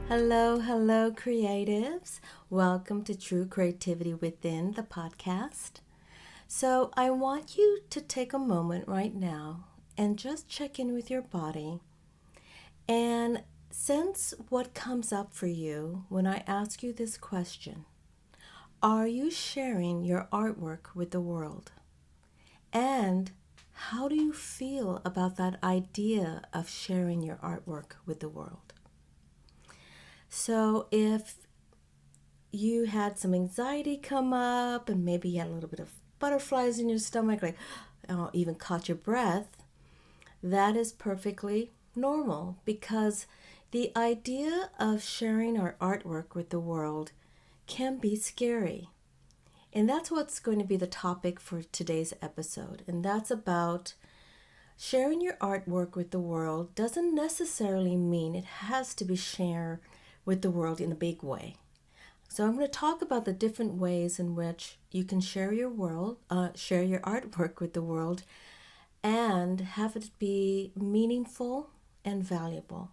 Hello, hello, creatives. Welcome to True Creativity Within, the podcast. So, I want you to take a moment right now and just check in with your body and sense what comes up for you when I ask you this question. Are you sharing your artwork with the world? And how do you feel about that idea of sharing your artwork with the world? So, if you had some anxiety come up and maybe you had a little bit of butterflies in your stomach, like even caught your breath, that is perfectly normal because the idea of sharing our artwork with the world can be scary. And that's what's going to be the topic for today's episode. And that's about sharing your artwork with the world doesn't necessarily mean it has to be shared with the world in a big way. So I'm going to talk about the different ways in which you can share your share your artwork with the world, and have it be meaningful and valuable.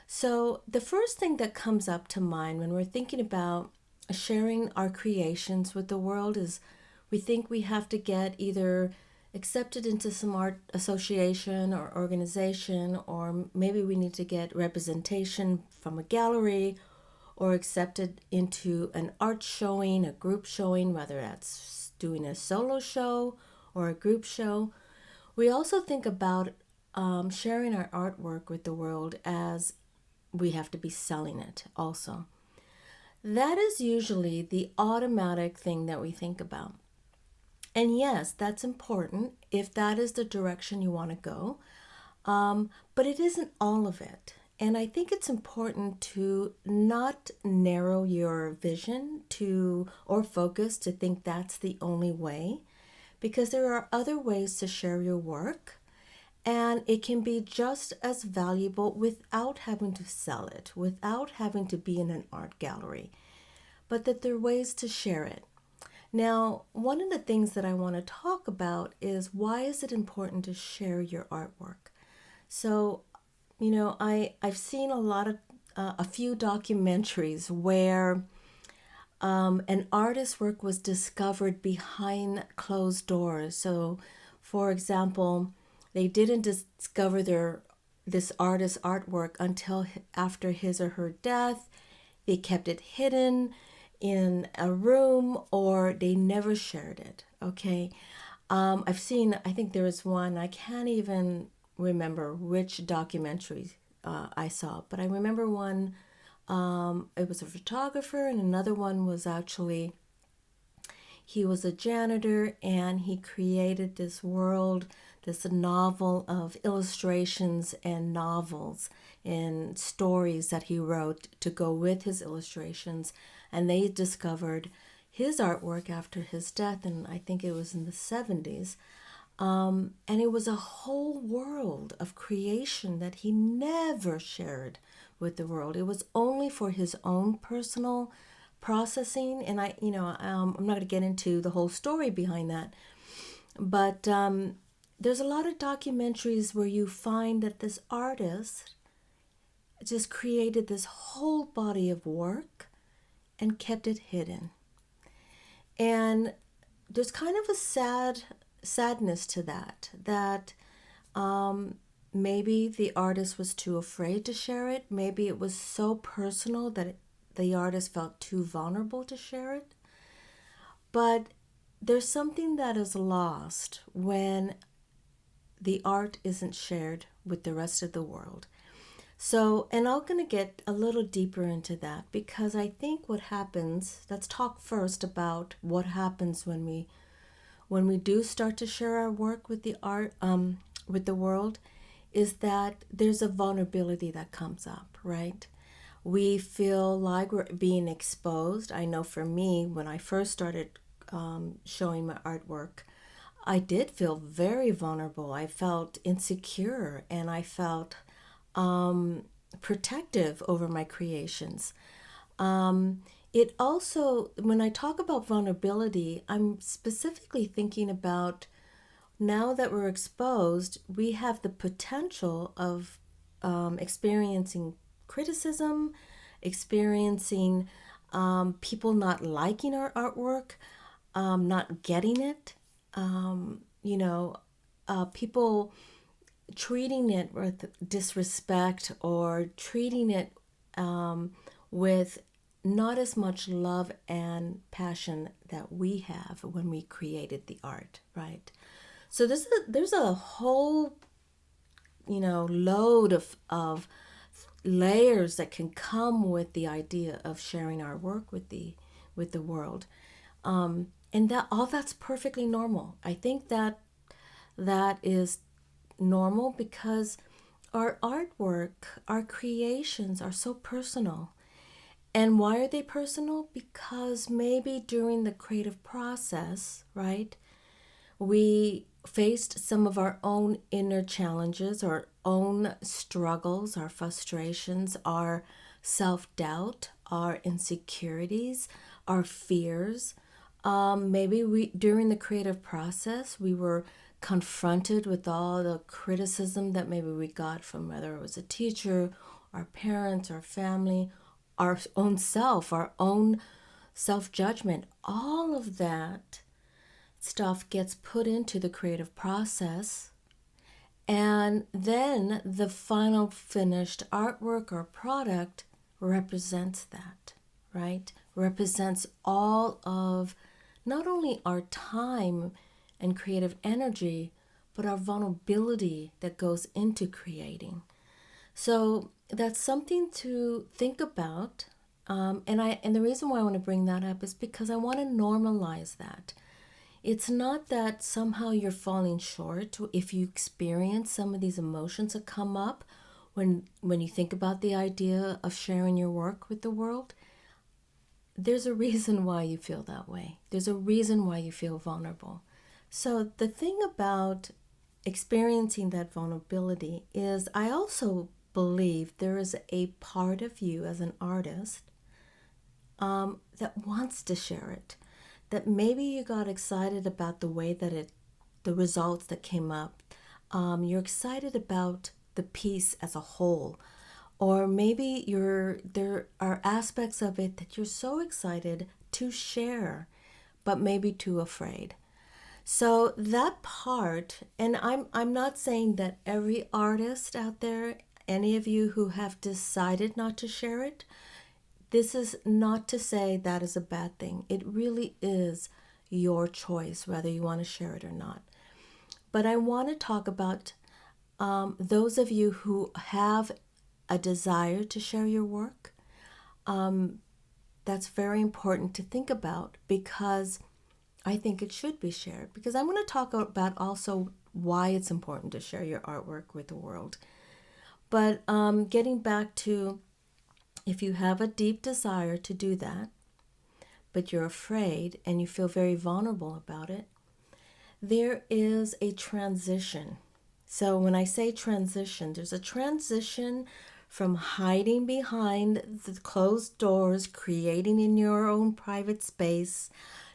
So the first thing that comes up to mind when we're thinking about sharing our creations with the world is we think we have to get either accepted into some art association or organization, or maybe we need to get representation from a gallery or accepted into an art showing, a group showing, whether that's doing a solo show or a group show. We also think about sharing our artwork with the world as we have to be selling it also. That is usually the automatic thing that we think about. And yes, that's important if that is the direction you want to go. But it isn't all of it. And I think it's important to not narrow your vision to or focus to think that's the only way, because there are other ways to share your work, and it can be just as valuable without having to sell it, without having to be in an art gallery, but that there are ways to share it. Now, one of the things that I want to talk about is why is it important to share your artwork? So, I've seen a few documentaries where an artist's work was discovered behind closed doors. So, for example, they didn't discover this artist's artwork until after his or her death. They kept it hidden in a room, or they never shared it. Okay, I think there was one, I can't even remember which documentary I saw, but I remember one. It was a photographer, and another one was actually he was a janitor, and he created this world, this novel of illustrations and novels and stories that he wrote to go with his illustrations. And they discovered his artwork after his death, and I think it was in the 70s. And it was a whole world of creation that he never shared with the world. It was only for his own personal processing. And I'm not going to get into the whole story behind that. But there's a lot of documentaries where you find that this artist just created this whole body of work and kept it hidden. And there's kind of a sadness to that maybe the artist was too afraid to share it. Maybe it was so personal that the artist felt too vulnerable to share it. But there's something that is lost when the art isn't shared with the rest of the world. So, and I'm going to get a little deeper into that, because I think what happens, let's talk first about what happens when we do start to share our work with the world, is that there's a vulnerability that comes up, right? We feel like we're being exposed. I know for me, when I first started showing my artwork, I did feel very vulnerable. I felt insecure, and I felt protective over my creations. It also, when I talk about vulnerability, I'm specifically thinking about now that we're exposed, we have the potential of experiencing criticism experiencing people not liking our artwork, not getting it, people treating it with disrespect or treating it with not as much love and passion that we have when we created the art, right? So there's a whole load of layers that can come with the idea of sharing our work with the world, and that's perfectly normal. I think that is normal because our artwork, our creations are so personal. And why are they personal? Because maybe during the creative process, right, we faced some of our own inner challenges, our own struggles, our frustrations, our self-doubt, our insecurities, our fears. Maybe during the creative process, we were confronted with all the criticism that maybe we got from whether it was a teacher, our parents, our family, our own self, our own self-judgment. All of that stuff gets put into the creative process, and then the final finished artwork or product represents that, right? Represents all of not only our time and creative energy, but our vulnerability that goes into creating. So that's something to think about. And the reason why I want to bring that up is because I want to normalize that. It's not that somehow you're falling short if you experience some of these emotions that come up when you think about the idea of sharing your work with the world. There's a reason why you feel that way. There's a reason why you feel vulnerable. So the thing about experiencing that vulnerability is I also believe there is a part of you as an artist that wants to share it. That maybe you got excited about the way that the results that came up. You're excited about the piece as a whole. Or maybe there are aspects of it that you're so excited to share, but maybe too afraid. So that part, and I'm not saying that every artist out there, any of you who have decided not to share it, this is not to say that is a bad thing. It really is your choice whether you want to share it or not. But I want to talk about those of you who have a desire to share your work. That's very important to think about because I think it should be shared. Because I'm going to talk about also why it's important to share your artwork with the world. But getting back to, if you have a deep desire to do that, but you're afraid and you feel very vulnerable about it, there is a transition. So when I say transition, there's a transition from hiding behind the closed doors, creating in your own private space.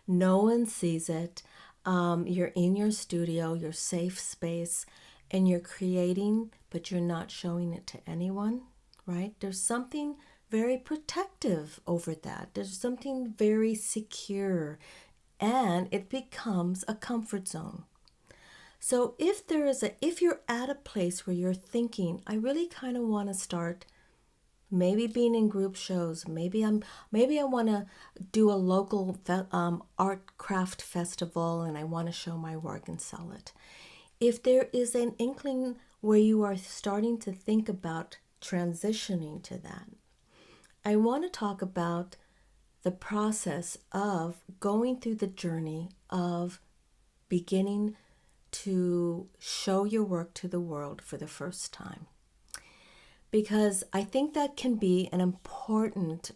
No one sees it. You're in your studio, your safe space, and you're creating, but you're not showing it to anyone, right? There's something very protective over that. There's something very secure, and it becomes a comfort zone. So if you're at a place where you're thinking, I really kind of want to start maybe being in group shows, maybe I want to do a local art craft festival and I want to show my work and sell it. If there is an inkling where you are starting to think about transitioning to that, I want to talk about the process of going through the journey of beginning to show your work to the world for the first time. Because I think that can be an important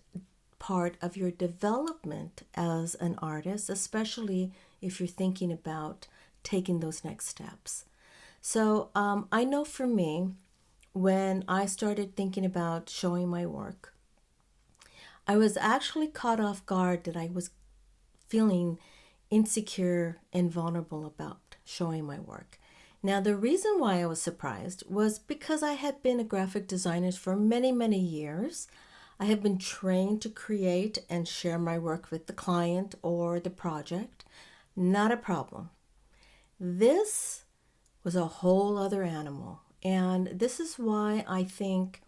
part of your development as an artist, especially if you're thinking about taking those next steps. So I know for me, when I started thinking about showing my work, I was actually caught off guard that I was feeling insecure and vulnerable about showing my work. Now, the reason why I was surprised was because I had been a graphic designer for many, many years. I have been trained to create and share my work with the client or the project. Not a problem. This was a whole other animal. And this is why I think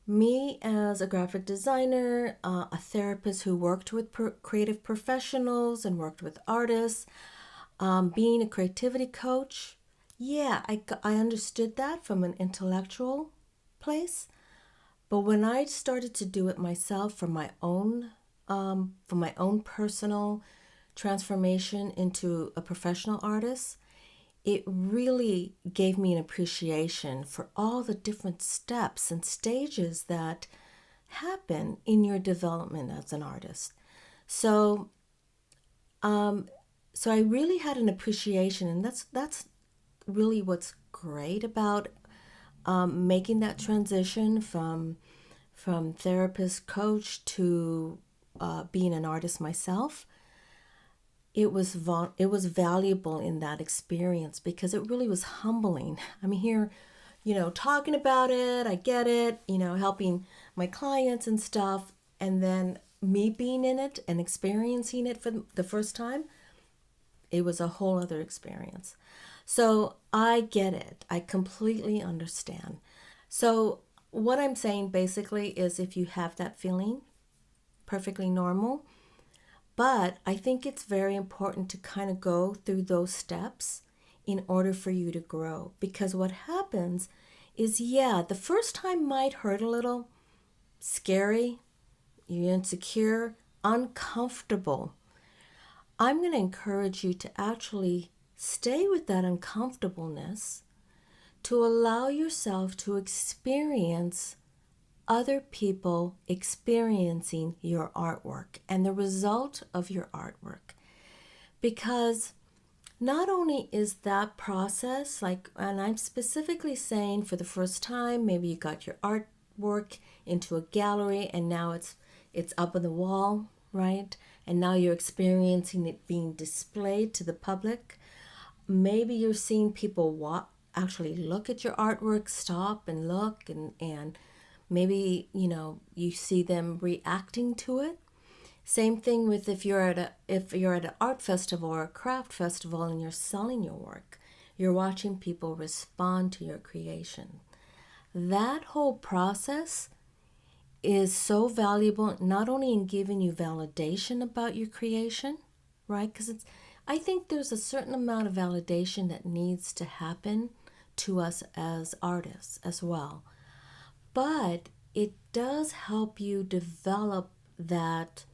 me as a graphic designer, a therapist who worked with creative professionals and worked with artists, being a creativity coach, yeah, I understood that from an intellectual place. But when I started to do it myself for my own personal transformation into a professional artist, it really gave me an appreciation for all the different steps and stages that happen in your development as an artist. So, so I really had an appreciation, and that's really what's great about making that transition from therapist coach to being an artist myself. It was valuable in that experience because it really was humbling. I'm here, talking about it. I get it, helping my clients and stuff, and then me being in it and experiencing it for the first time, it was a whole other experience. So I get it. I completely understand. So what I'm saying basically is if you have that feeling, perfectly normal. But I think it's very important to kind of go through those steps in order for you to grow. Because what happens is, yeah, the first time might hurt a little, scary, you're insecure, uncomfortable. I'm going to encourage you to actually stay with that uncomfortableness to allow yourself to experience other people experiencing your artwork and the result of your artwork. Because not only is that process and I'm specifically saying for the first time, maybe you got your artwork into a gallery and now it's up on the wall, right? And now you're experiencing it being displayed to the public. Maybe you're seeing people actually look at your artwork, stop and look, and maybe, you see them reacting to it. Same thing with if you're at an art festival or a craft festival and you're selling your work. You're watching people respond to your creation. That whole process is so valuable, not only in giving you validation about your creation, right? Because I think there's a certain amount of validation that needs to happen to us as artists as well. But it does help you develop that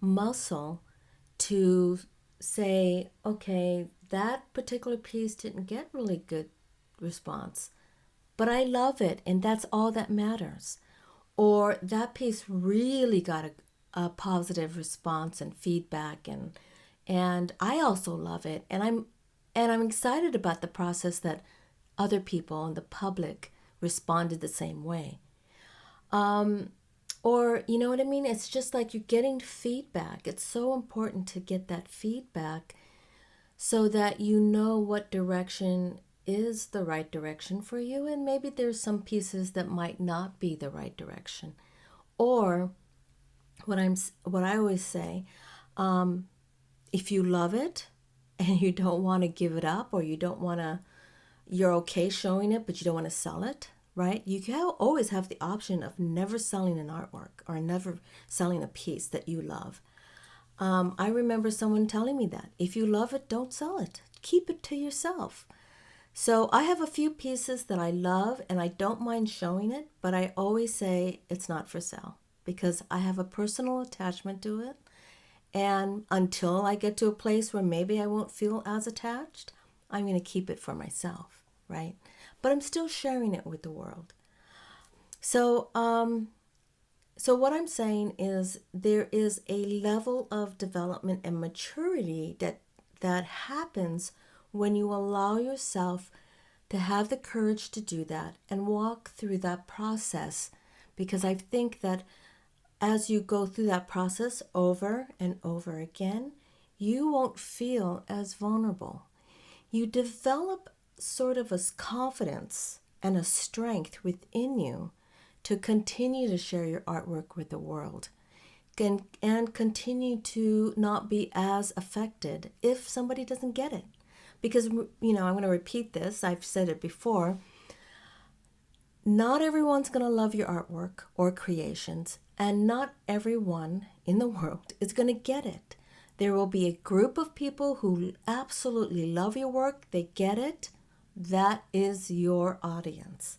muscle to say, okay, that particular piece didn't get really good response, but I love it, and that's all that matters. Or that piece really got a positive response and feedback, and I also love it, and I'm excited about the process that other people and the public responded the same way. Or, you know what I mean? It's just like you're getting feedback. It's so important to get that feedback so that you know what direction is the right direction for you. And maybe there's some pieces that might not be the right direction. Or what I always say, if you love it and you don't want to give it up, or you're okay showing it, but you don't want to sell it, right? You can always have the option of never selling an artwork or never selling a piece that you love. I remember someone telling me that if you love it, don't sell it. Keep it to yourself. So I have a few pieces that I love and I don't mind showing it, but I always say it's not for sale because I have a personal attachment to it. And until I get to a place where maybe I won't feel as attached, I'm going to keep it for myself, right? But I'm still sharing it with the world. So what I'm saying is there is a level of development and maturity that happens when you allow yourself to have the courage to do that and walk through that process. Because I think that as you go through that process over and over again, you won't feel as vulnerable. You develop sort of a confidence and a strength within you to continue to share your artwork with the world and continue to not be as affected if somebody doesn't get it. Because, I'm going to repeat this, I've said it before, not everyone's going to love your artwork or creations, and not everyone in the world is going to get it. There will be a group of people who absolutely love your work, they get it, that is your audience.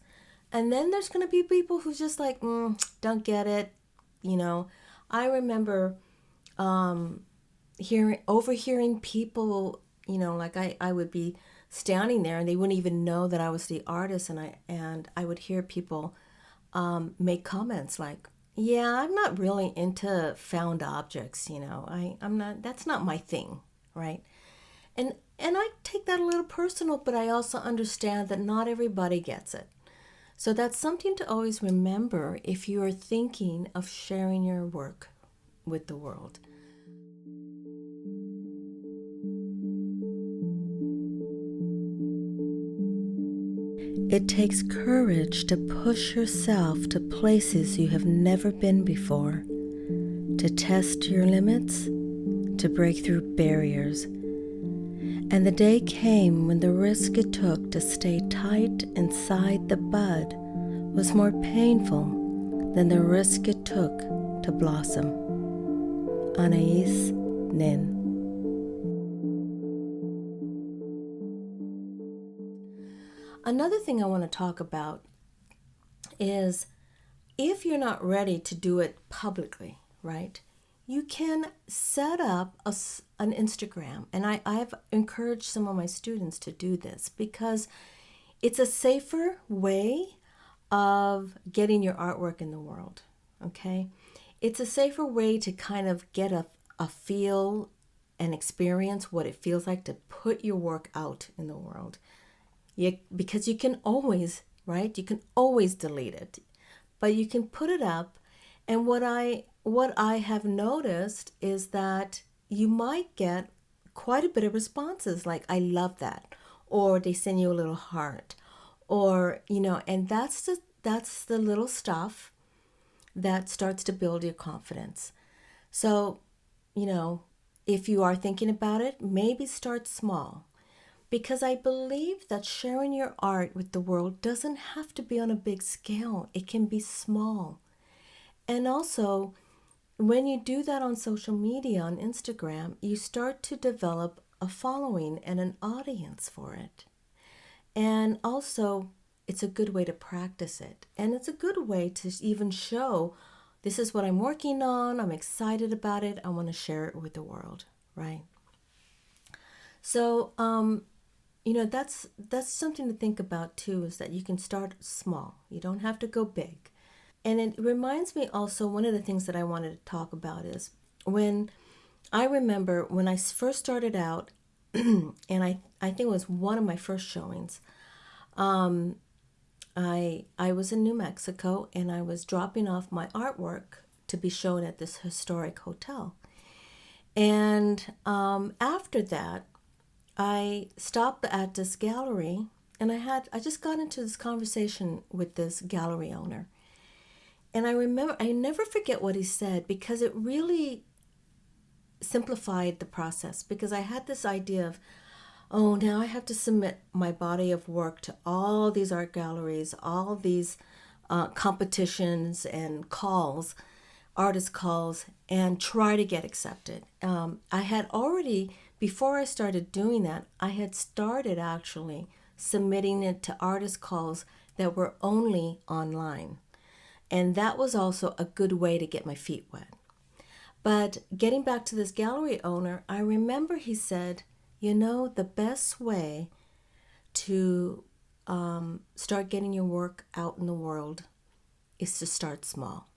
And then there's going to be people who just like, don't get it. I remember overhearing people, like I would be standing there and they wouldn't even know that I was the artist, and I would hear people make comments like, yeah, I'm not really into found objects, I'm not, that's not my thing, right? And I take that a little personal, but I also understand that not everybody gets it. So that's something to always remember if you are thinking of sharing your work with the world. It takes courage to push yourself to places you have never been before, to test your limits, to break through barriers. And the day came when the risk it took to stay tight inside the bud was more painful than the risk it took to blossom. Anais Nin. Another thing I want to talk about is if you're not ready to do it publicly, right? You can set up an Instagram, and I've encouraged some of my students to do this because it's a safer way of getting your artwork in the world, okay? It's a safer way to kind of get a feel and experience what it feels like to put your work out in the world. Because you can always, right? You can always delete it, but you can put it up. And what I have noticed is that you might get quite a bit of responses like, I love that, or they send you a little heart, or, and that's the little stuff that starts to build your confidence. So, if you are thinking about it, maybe start small. Because I believe that sharing your art with the world doesn't have to be on a big scale. It can be small. And also, when you do that on social media, on Instagram, you start to develop a following and an audience for it. And also, it's a good way to practice it. And it's a good way to even show, this is what I'm working on, I'm excited about it, I want to share it with the world, right? So, that's something to think about too, is that you can start small. You don't have to go big. And it reminds me also, one of the things that I wanted to talk about is when I remember when I first started out, and I think it was one of my first showings, I was in New Mexico and I was dropping off my artwork to be shown at this historic hotel. And after that, I stopped at this gallery, and I just got into this conversation with this gallery owner. And I never forget what he said, because it really simplified the process, because I had this idea of, oh, now I have to submit my body of work to all these art galleries, all these competitions and calls, artist calls, and try to get accepted. I had already, before I started doing that, I had started actually submitting it to artist calls that were only online. And that was also a good way to get my feet wet. But getting back to this gallery owner, I remember he said, the best way to start getting your work out in the world is to start small.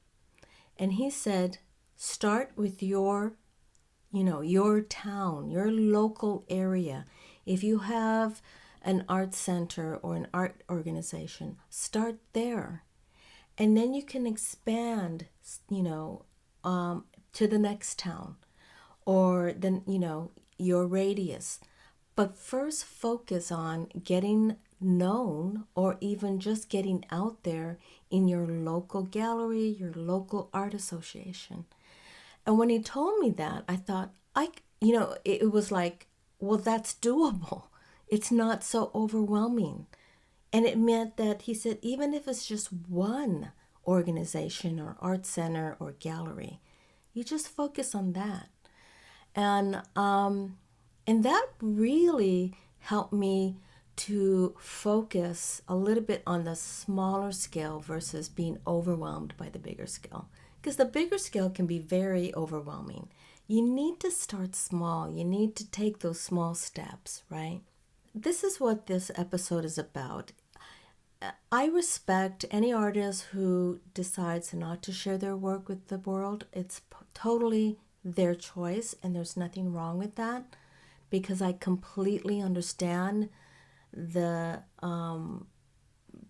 And he said, start with your town, your local area. If you have an art center or an art organization, start there. And then you can expand, to the next town, or then, your radius. But first focus on getting known or even just getting out there in your local gallery, your local art association. And when he told me that, I thought, it was like, well, that's doable. It's not so overwhelming. And it meant that he said, even if it's just one organization or art center or gallery, you just focus on that. And that really helped me to focus a little bit on the smaller scale versus being overwhelmed by the bigger scale. Because the bigger scale can be very overwhelming. You need to start small. You need to take those small steps, right? This is what this episode is about. I respect any artist who decides not to share their work with the world. It's totally their choice, and there's nothing wrong with that, because I completely understand the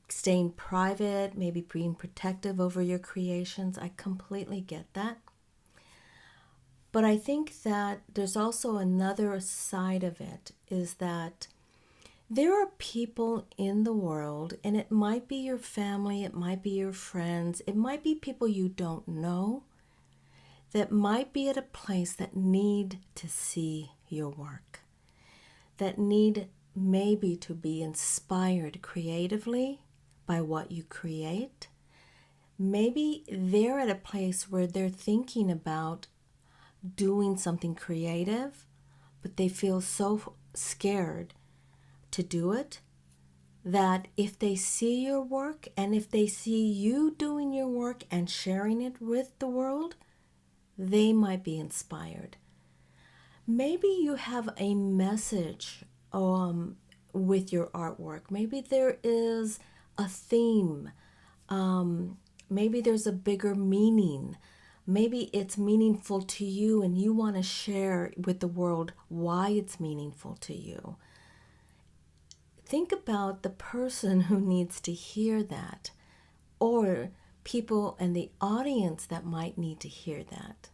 staying private, maybe being protective over your creations. I completely get that. But I think that there's also another side of it, is that there are people in the world, and it might be your family, it might be your friends, it might be people you don't know, that might be at a place that need to see your work, that need maybe to be inspired creatively by what you create. Maybe they're at a place where they're thinking about doing something creative, but they feel so scared to do it, that if they see your work and if they see you doing your work and sharing it with the world, they might be inspired. Maybe you have a message with your artwork. Maybe there is a theme. Maybe there's a bigger meaning. Maybe it's meaningful to you and you want to share with the world why it's meaningful to you. Think about the person who needs to hear that, or people in the audience that might need to hear that.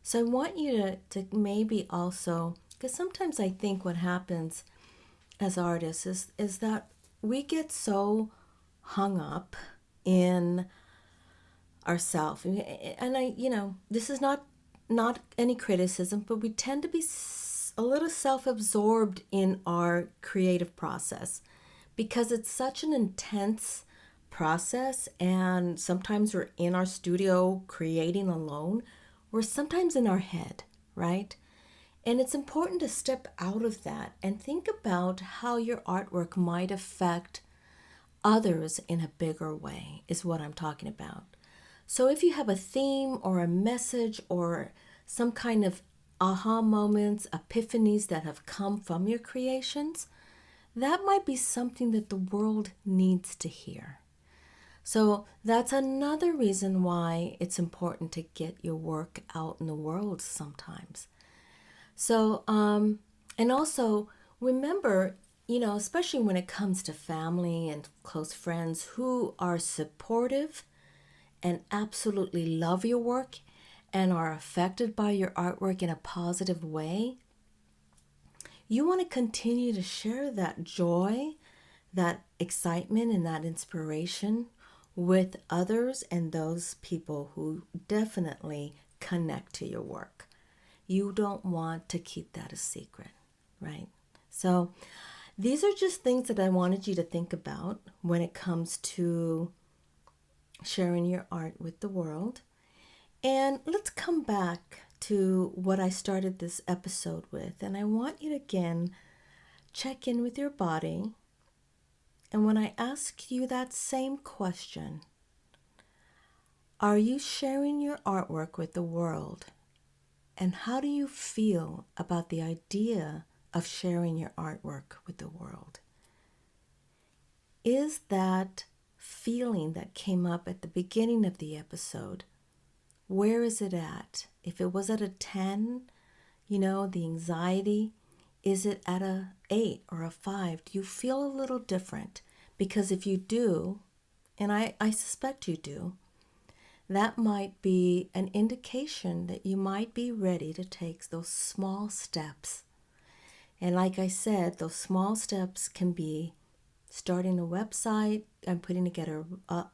So I want you to maybe also, because sometimes I think what happens as artists is that we get so hung up in ourselves. And this is not any criticism, but we tend to be a little self-absorbed in our creative process because it's such an intense process, and sometimes we're in our studio creating alone. We're sometimes in our head, right? And it's important to step out of that and think about how your artwork might affect others in a bigger way, is what I'm talking about. So if you have a theme or a message or some kind of aha moments, epiphanies that have come from your creations, that might be something that the world needs to hear. So that's another reason why it's important to get your work out in the world sometimes. So, and also remember, especially when it comes to family and close friends who are supportive and absolutely love your work and are affected by your artwork in a positive way, you want to continue to share that joy, that excitement, and that inspiration with others and those people who definitely connect to your work. You don't want to keep that a secret, right? So these are just things that I wanted you to think about when it comes to sharing your art with the world. And let's come back to what I started this episode with. And I want you to again check in with your body. And when I ask you that same question, are you sharing your artwork with the world? And how do you feel about the idea of sharing your artwork with the world? Is that feeling that came up at the beginning of the episode, where is it at? If it was at a 10, the anxiety, is it at a 8 or a 5? Do you feel a little different? Because if you do, and I suspect you do, that might be an indication that you might be ready to take those small steps And like I said, those small steps can be starting a website and putting together a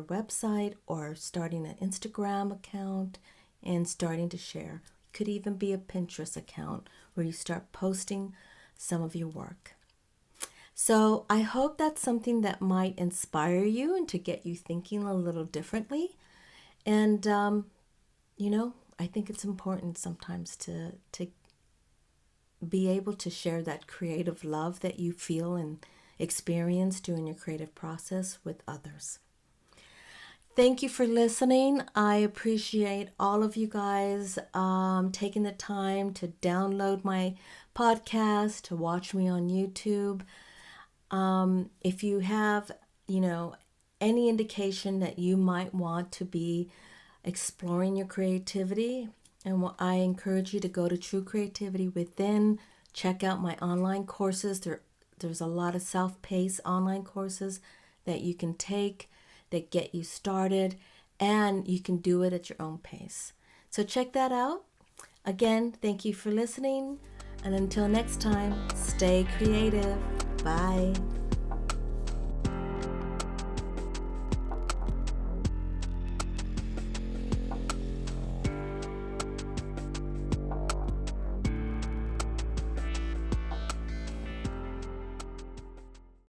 website, or starting an Instagram account and starting to share. It could even be a Pinterest account where you start posting some of your work. So I hope that's something that might inspire you and to get you thinking a little differently. And, I think it's important sometimes to be able to share that creative love that you feel and experience during your creative process with others. Thank you for listening. I appreciate all of you guys taking the time to download my podcast, to watch me on YouTube. If you have, any indication that you might want to be exploring your creativity, and I encourage you to go to True Creativity Within. Check out my online courses. There's a lot of self-paced online courses that you can take that get you started, and you can do it at your own pace. So check that out. Again, thank you for listening. And until next time, stay creative. Bye.